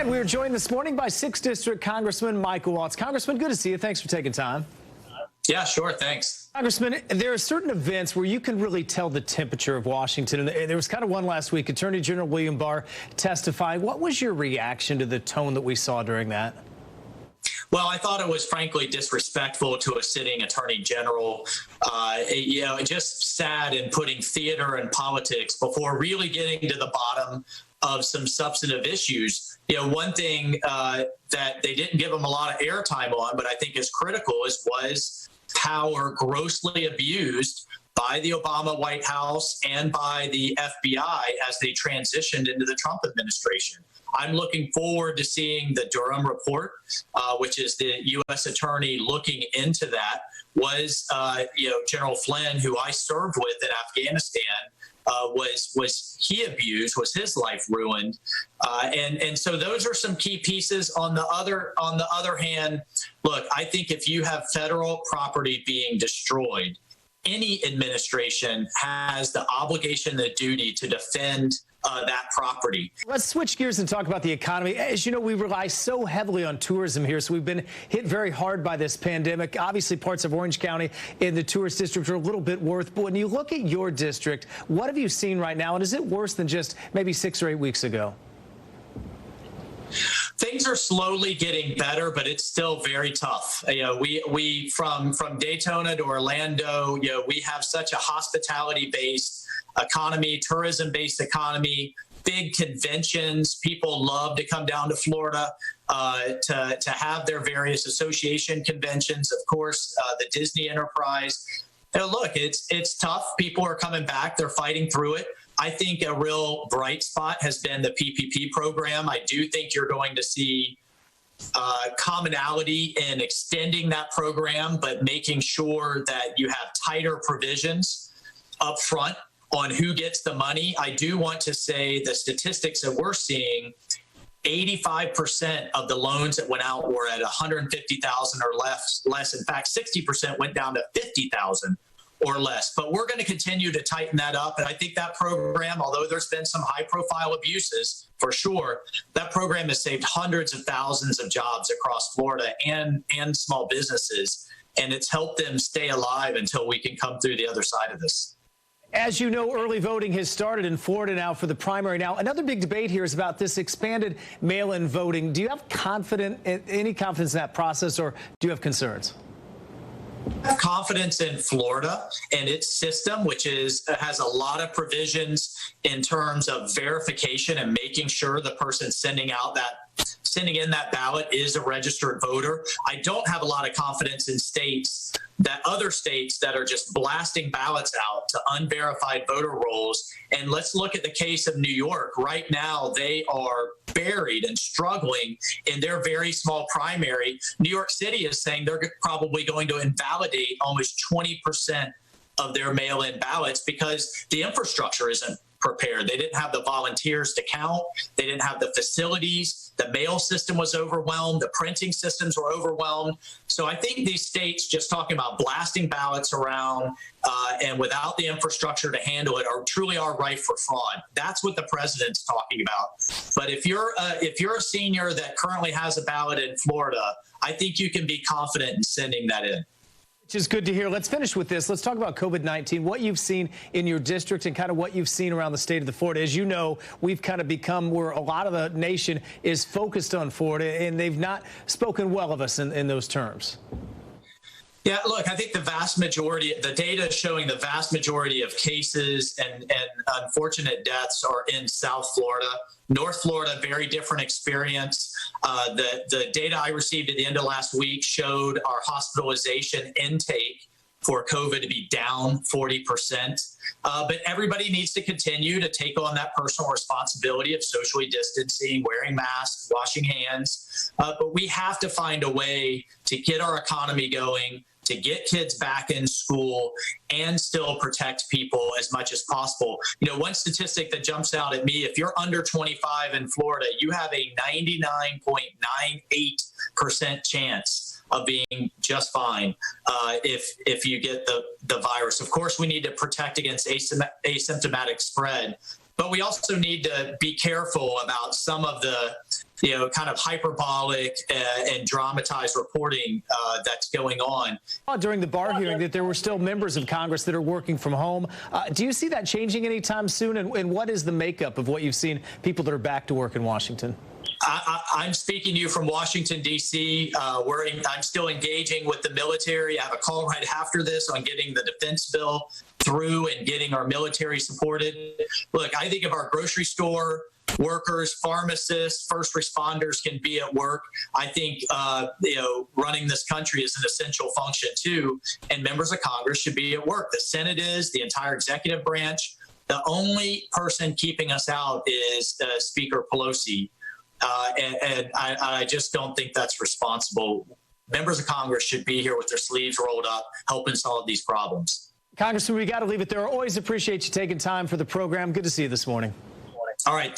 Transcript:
We are joined this morning by 6th District Congressman Michael Waltz. Congressman, good to see you. Thanks for taking time. Yeah, sure. Thanks. Congressman, there are certain events where you can really tell the temperature of Washington. And there was kind of one last week, Attorney General William Barr testifying. What was your reaction to the tone that we saw during that? Well, I thought it was frankly disrespectful to a sitting attorney general, just sad in putting theater and politics before really getting to the bottom of some substantive issues. One thing that they didn't give him a lot of airtime on, but I think is critical, was power grossly abused by the Obama White House and by the FBI as they transitioned into the Trump administration. I'm looking forward to seeing the Durham report, which is the U.S. attorney looking into that. Was General Flynn, who I served with in Afghanistan, was he abused? Was his life ruined? And so those are some key pieces. On the other hand, look, I think if you have federal property being destroyed, any administration has the obligation, the duty to defend that property. Let's switch gears and talk about the economy. As you know, we rely so heavily on tourism here, so we've been hit very hard by this pandemic. Obviously, parts of Orange County in the tourist district are a little bit worse. But when you look at your district, what have you seen right now? And is it worse than just maybe 6 or 8 weeks ago? Things are slowly getting better, but it's still very tough. We from Daytona to Orlando, we have such a hospitality-based economy, tourism-based economy, big conventions. People love to come down to Florida to have their various association conventions. Of course, the Disney enterprise. Look, it's tough. People are coming back. They're fighting through it. I think a real bright spot has been the PPP program. I do think you're going to see commonality in extending that program, but making sure that you have tighter provisions up front on who gets the money. I do want to say the statistics that we're seeing, 85% of the loans that went out were at $150,000 or less. In fact, 60% went down to $50,000 or less. But we're going to continue to tighten that up. And I think that program, although there's been some high-profile abuses, for sure, that program has saved hundreds of thousands of jobs across Florida and small businesses. And it's helped them stay alive until we can come through the other side of this. As you know, early voting has started in Florida now for the primary. Now, another big debate here is about this expanded mail-in voting. Do you have any confidence in that process, or do you have concerns? I have confidence in Florida and its system, which has a lot of provisions in terms of verification and making sure the person sending in that ballot is a registered voter. I don't have a lot of confidence in other states that are just blasting ballots out to unverified voter rolls. And let's look at the case of New York. Right now, they are buried and struggling in their very small primary. New York City is saying they're probably going to invalidate almost 20% of their mail-in ballots because the infrastructure isn't prepared. They didn't have the volunteers to count. They didn't have the facilities. The mail system was overwhelmed. The printing systems were overwhelmed. So I think these states, just talking about blasting ballots around and without the infrastructure to handle it, truly are rife for fraud. That's what the president's talking about. But if you're a senior that currently has a ballot in Florida, I think you can be confident in sending that in. Which is good to hear. Let's finish with this. Let's talk about COVID-19, what you've seen in your district and kind of what you've seen around the state of the Florida. As you know, we've kind of become where a lot of the nation is focused on Florida, and they've not spoken well of us in those terms. Yeah, look, I think the data is showing the vast majority of cases and unfortunate deaths are in South Florida. North Florida, very different experience. The data I received at the end of last week showed our hospitalization intake for COVID to be down 40%. But everybody needs to continue to take on that personal responsibility of socially distancing, wearing masks, washing hands. But we have to find a way to get our economy going, to get kids back in school and still protect people as much as possible. One statistic that jumps out at me, if you're under 25 in Florida, you have a 99.98% chance of being just fine if you get the virus. Of course, we need to protect against asymptomatic spread, but we also need to be careful about some of the kind of hyperbolic and dramatized reporting that's going on. During the Barr hearing that there were still members of Congress that are working from home. Do you see that changing anytime soon? And what is the makeup of what you've seen, people that are back to work in Washington? I'm speaking to you from Washington, D.C. I'm still engaging with the military. I have a call right after this on getting the defense bill through and getting our military supported. Look, I think if our grocery store workers, pharmacists, first responders can be at work, I think, running this country is an essential function too. And members of Congress should be at work. The Senate is, the entire executive branch. The only person keeping us out is Speaker Pelosi. And I just don't think that's responsible. Members of Congress should be here with their sleeves rolled up, helping solve these problems. Congressman, we got to leave it there. I always appreciate you taking time for the program. Good to see you this morning. All right.